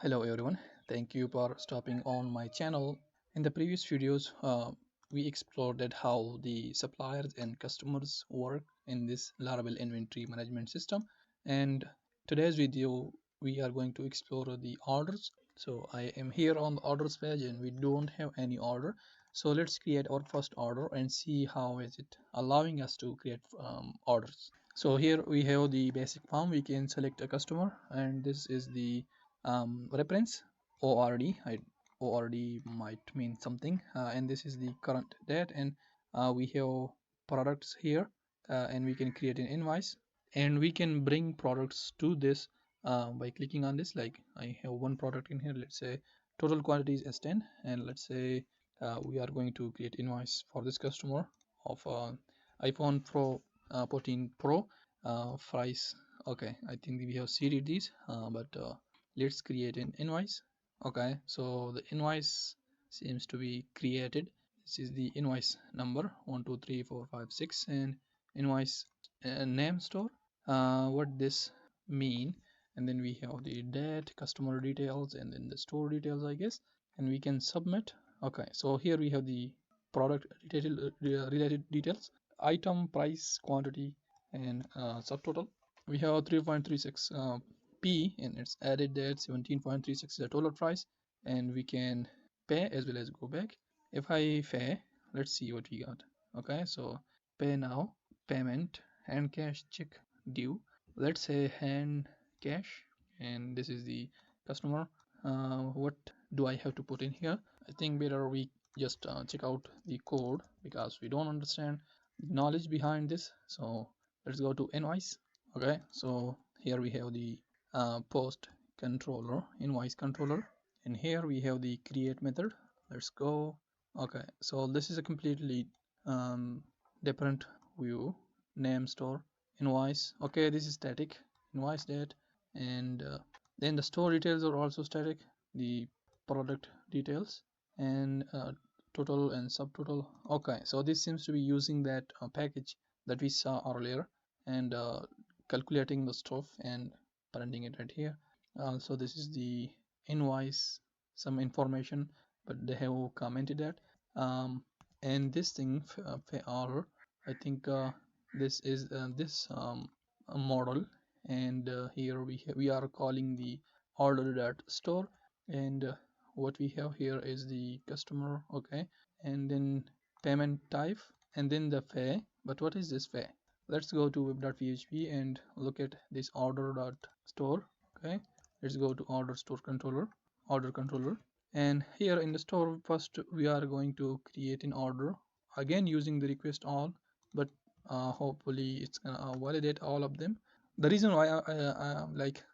Hello everyone, thank you for stopping on my channel. In the previous videos, we explored that how the suppliers and customers work in this Laravel inventory management system. And today's video, we are going to explore the orders. So I am here on the orders page and we don't have any order. So let's create our first order and see how is it allowing us to create orders. So here we have the basic form. We can select a customer and this is the reference ord. Ord might mean something, and this is the current date, and we have products here, and we can create an invoice, and we can bring products to this by clicking on this. Like I have one product in here, let's say total quantity is S10, and let's say we are going to create invoice for this customer of iPhone Pro 14 Pro price. Okay, I think we have seeded these, but let's create an invoice. Okay, so the invoice seems to be created. This is the invoice number 123456 and invoice name store. What this mean? And then we have the date, customer details, and then the store details, I guess, and we can submit. Okay, so here we have the product related details, item, price, quantity, and subtotal. We have 3.36 P and it's added that 17.36 is the total price, and we can pay as well as go back. If I pay, let's see what we got. Okay, so pay now, payment, hand cash, check, due. Let's say hand cash, and this is the customer. What do I have to put in here? I think better we just check out the code because we don't understand the knowledge behind this. So let's go to invoice. Okay, so here we have the post controller, invoice controller, and here we have the create method. Let's go. Okay, so this is a completely different view. Name store, invoice. Okay, this is static, invoice date, and then the store details are also static, the product details, and total and subtotal. Okay, so this seems to be using that package that we saw earlier, and calculating the stuff and printing it right here. So this is the invoice, some information, but they have commented that. And this thing order, I think this is this a model, and here we are calling the order dot store, and what we have here is the customer. Okay, and then payment type, and then the fee. But what is this fee? Let's go to web.php and look at this order.store. Okay, let's go to order controller, and here in the store, first we are going to create an order, again using the request all, but hopefully it's gonna validate all of them. The reason why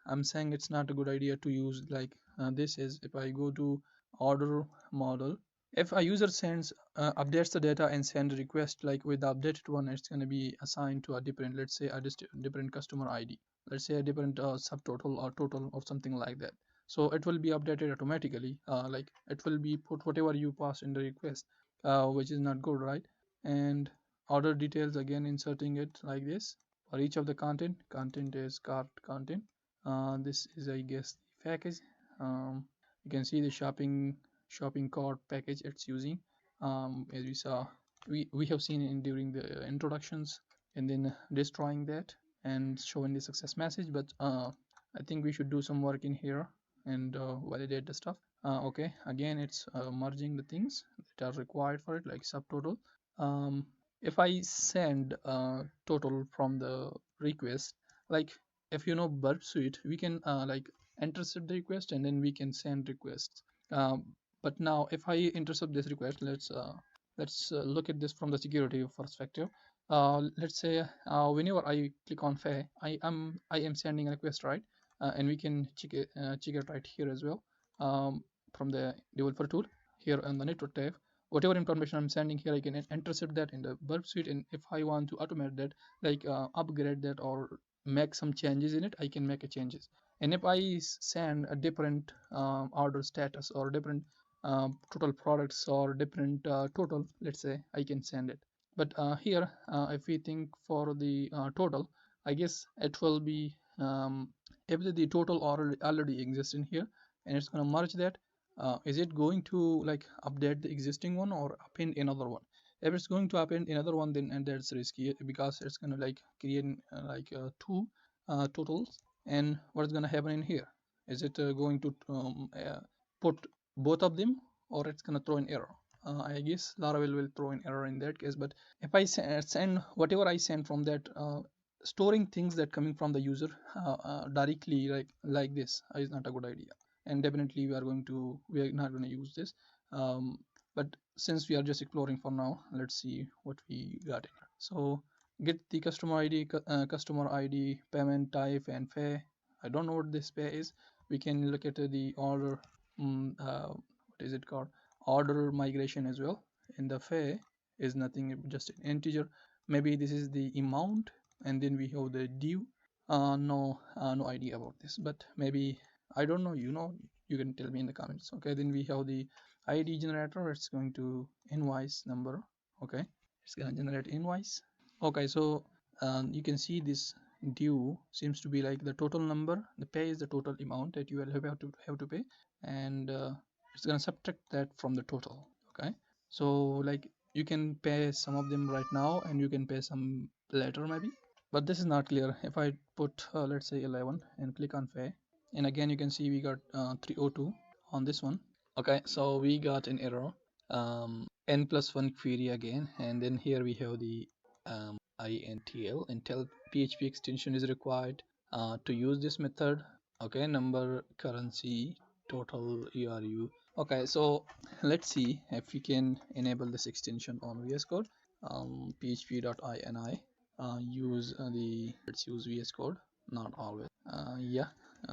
I'm saying it's not a good idea to use like this is, if I go to order model, if a user sends updates the data and send a request, like with the updated one, it's going to be assigned to a different, let's say a different customer ID, let's say a different subtotal or total or something like that. So it will be updated automatically, like it will be put whatever you pass in the request, which is not good, right? And order details, again inserting it like this for each of the content is cart content. This is, I guess, the package. You can see the shopping cart package it's using. As we saw, we have seen in during the introductions, and then destroying that and showing the success message. But I think we should do some work in here and validate the stuff. Okay, again it's merging the things that are required for it, like subtotal. If I send total from the request, like if you know burp suite, we can like intercept the request and then we can send requests. But now if I intercept this request, let's look at this from the security perspective. Let's say whenever I click on Fay, I am sending a request, right? And we can check it right here as well, from the developer tool here on the network tab. Whatever information I'm sending here, I can intercept that in the burp suite, and if I want to automate that, like upgrade that or make some changes in it, I can make a changes. And if I send a different order status or different total products or different total, let's say, I can send it. But here if we think for the total, I guess it will be if the total already exists in here, and it's going to merge that. Is it going to like update the existing one or append another one? If it's going to append another one, then and that's risky because it's going to like create two totals. And what's going to happen in here? Is it going to put both of them, or it's going to throw an error? I guess Laravel will throw an error in that case. But if I send whatever I send from that, storing things that coming from the user directly like this is not a good idea, and definitely we are not going to use this. But since we are just exploring for now, let's see what we got in here. So get the customer ID, payment type, and fee. I don't know what this fee is. We can look at the order. What is it called? Order migration as well. In the fee is nothing, just an integer. Maybe this is the amount, and then we have the due. No idea about this, but maybe I don't know. You can tell me in the comments. Okay, then we have the ID generator. It's going to invoice number. Okay, it's gonna generate invoice. Okay, so you can see this due seems to be like the total number. The pay is the total amount that you will have to pay, and it's gonna subtract that from the total. Okay, so like you can pay some of them right now, and you can pay some later maybe. But this is not clear. If I put let's say 11 and click on pay, and again you can see we got 302 on this one. Okay, so we got an error. N+1 query again, and then here we have the intel PHP extension is required to use this method. Okay, number, currency, total, ERU. Okay, so let's see if we can enable this extension on VS Code. php.ini use let's use VS Code, not always. Yeah,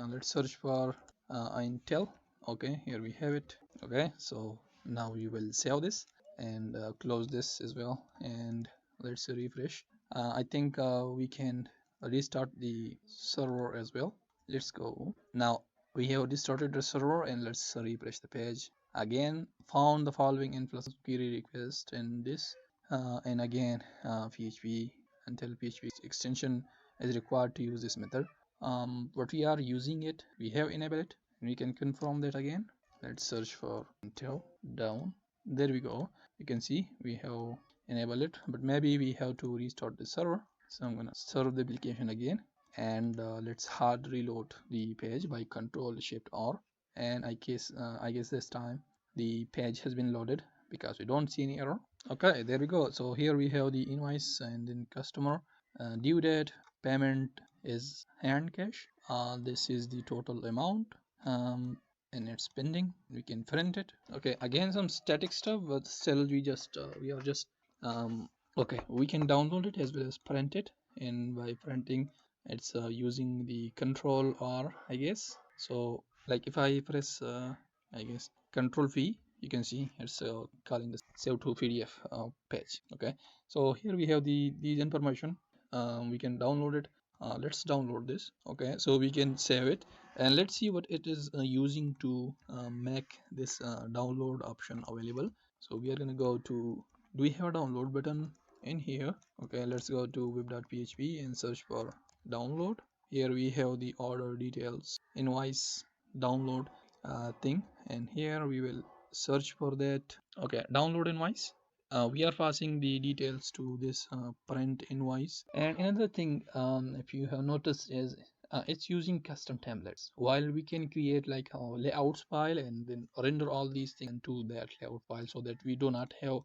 let's search for intel. Okay, here we have it. Okay, so now we will save this and close this as well, and let's refresh. I think we can restart the server as well. Let's go. Now we have restarted the server, and let's refresh the page again. Found the following influx query request in this, and again php until php extension is required to use this method. But we are using it, we have enabled it, and we can confirm that again. Let's search for until down. There we go. You can see we have enabled it, but maybe we have to restart the server. So I'm gonna serve the application again, and let's hard reload the page by Control Shift R. And I guess this time the page has been loaded because we don't see any error. Okay, there we go. So here we have the invoice, and then customer, due date, payment is hand cash. This is the total amount, and it's pending. We can print it. Okay, again some static stuff, but still we are just okay. We can download it as well as print it, and by printing, it's using the Control R, I guess. So like if I press I guess Control V, you can see it's calling the save to PDF page. Okay, so here we have these information. We can download it. Let's download this. Okay, so we can save it, and let's see what it is using to make this download option available. So we are going to go to, do we have a download button in here? Okay, let's go to web.php and search for download. Here we have the order details, invoice, download thing, and here we will search for that. Okay, download invoice. We are passing the details to this print invoice. And another thing, if you have noticed, is it's using custom templates. While we can create like a layouts file and then render all these things into that layout file, so that we do not have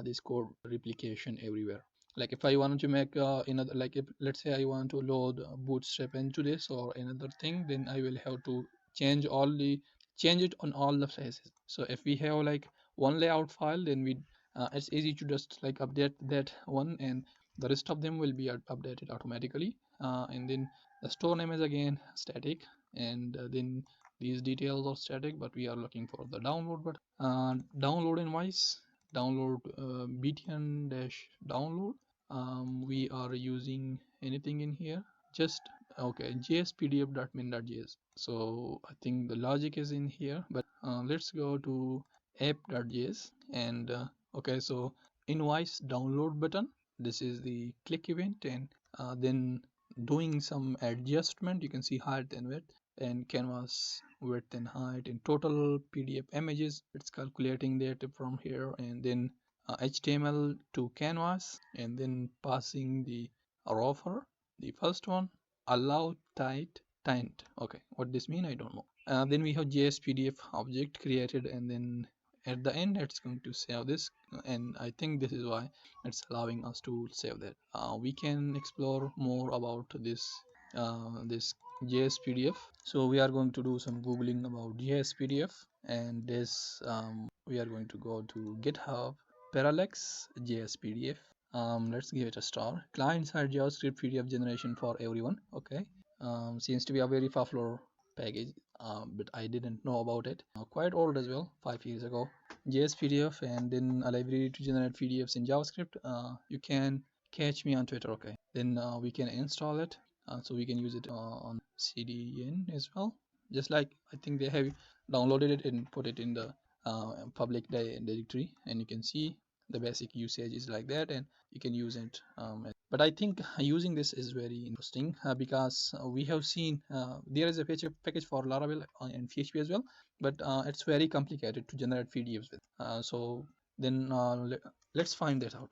this code replication everywhere. Like if I want to make another, like if let's say I want to load bootstrap into this or another thing, then I will have to change change it on all the places. So if we have like one layout file, then it's easy to just like update that one, and the rest of them will be updated automatically. And then the store name is again static, and then these details are static, but we are looking for the download button. Download invoice, download btn dash download. We are using anything in here, just okay, js so I think the logic is in here, but let's go to app.js, and okay, so invoice download button, this is the click event, and then doing some adjustment, you can see height and width and canvas width and height and total PDF images. It's calculating that from here, and then HTML to canvas, and then passing the offer. The first one, allow tight tint. Okay, what this mean I don't know. Then we have JS PDF object created, and then at the end it's going to save this, and I think this is why it's allowing us to save that. We can explore more about this JS PDF. So we are going to do some googling about JS PDF, and this we are going to go to GitHub Parallax JS PDF. Let's give it a star. Client-side JavaScript PDF generation for everyone. Okay, seems to be a very popular package, but I didn't know about it. Quite old as well, 5 years ago. JS PDF, and then a library to generate PDFs in JavaScript. You can catch me on Twitter. Okay, then we can install it, so we can use it on CDN as well. Just like I think they have downloaded it and put it in the public directory, and you can see the basic usage is like that, and you can use it. But I think using this is very interesting because we have seen there is a package for Laravel and PHP as well, but it's very complicated to generate PDFs with. So then let's find that out.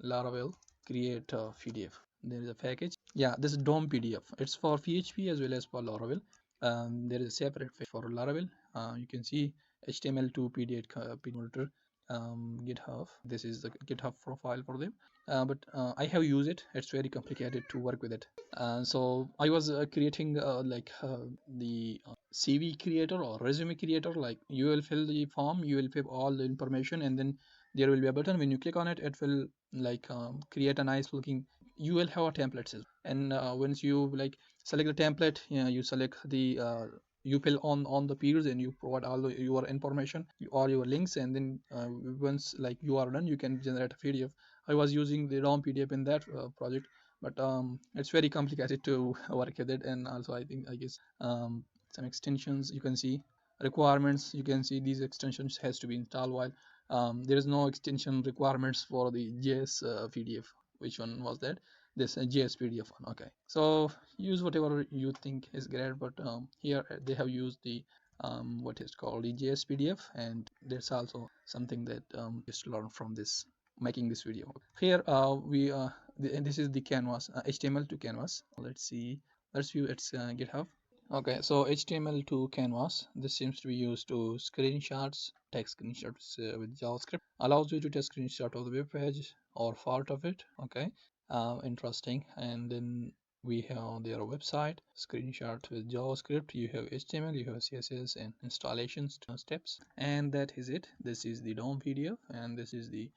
Laravel create PDF. There is a package. Yeah, this is DOM PDF. It's for PHP as well as for Laravel. There is a separate page for Laravel. You can see HTML2 PDF converter. GitHub. This is the GitHub profile for them. But I have used it. It's very complicated to work with it. So I was creating the CV creator or resume creator. Like you will fill the form, you will fill all the information, and then there will be a button. When you click on it, it will create a nice looking. You will have a template, and once you select the template, you select the you fill on the periods, and you provide all your information, all your links, and then once you are done, you can generate a PDF. I was using the ROM PDF in that project, but it's very complicated to work with it. And also I guess some extensions, you can see requirements, you can see these extensions has to be installed, while there is no extension requirements for the JS PDF. Which one was that? This JS PDF one. Okay, so use whatever you think is great, but here they have used the what is called the JS PDF, and there's also something that just learned from this making this video. Here this is the canvas, HTML to canvas. Let's see, let's view its GitHub. Okay, so HTML to canvas, this seems to be used to screenshots, take screenshots with JavaScript, allows you to take screenshot of the web page or part of it. Okay, interesting. And then we have their website, screenshot with JavaScript, you have HTML, you have CSS and installations steps, and that is it. This is the DOM PDF, and this is the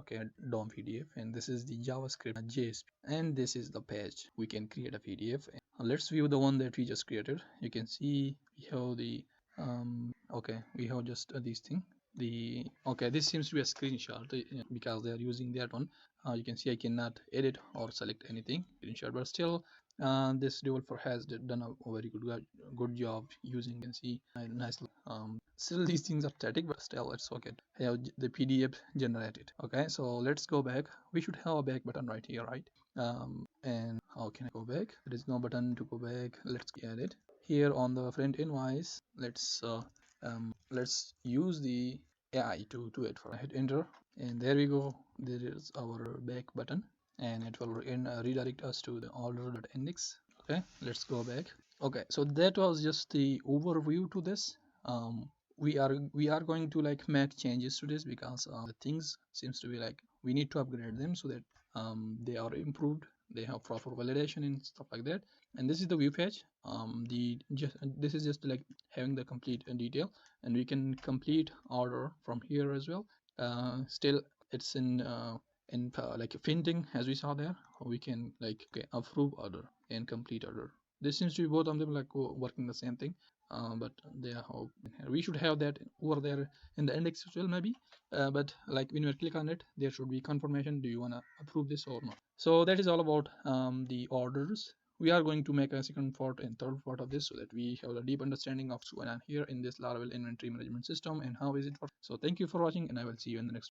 okay, DOM PDF, and this is the JavaScript JS, and this is the page. We can create a PDF. Let's view the one that we just created. You can see we have the okay, we have just this thing. The okay, this seems to be a screenshot because they are using that one. You can see I cannot edit or select anything screenshot, but still this developer has done a very good job using. You can see nice. Still these things are static, but still it's okay. Have the PDF generated. Okay, so let's go back. We should have a back button right here, right? And how can I go back? There is no button to go back. Let's get it here on the front invoice. Let's use the AI to do it. For hit enter, and there we go. There is our back button, and it will redirect us to the order.index. Okay, let's go back. Okay, so that was just the overview to this. We are going to make changes to this because the things seems to be we need to upgrade them so that they are improved, they have proper validation and stuff like that. And this is the view page. This is just having the complete detail, and we can complete order from here as well. Still it's in printing, as we saw there. We can approve order and complete order. This seems to be both of them working the same thing, but they are how we should have that over there in the index as well, maybe. But when you click on it, there should be confirmation, do you want to approve this or not. So that is all about the orders. We are going to make a second part and third part of this so that we have a deep understanding of what's going on here in this Laravel inventory management system and how is it for. So thank you for watching, and I will see you in the next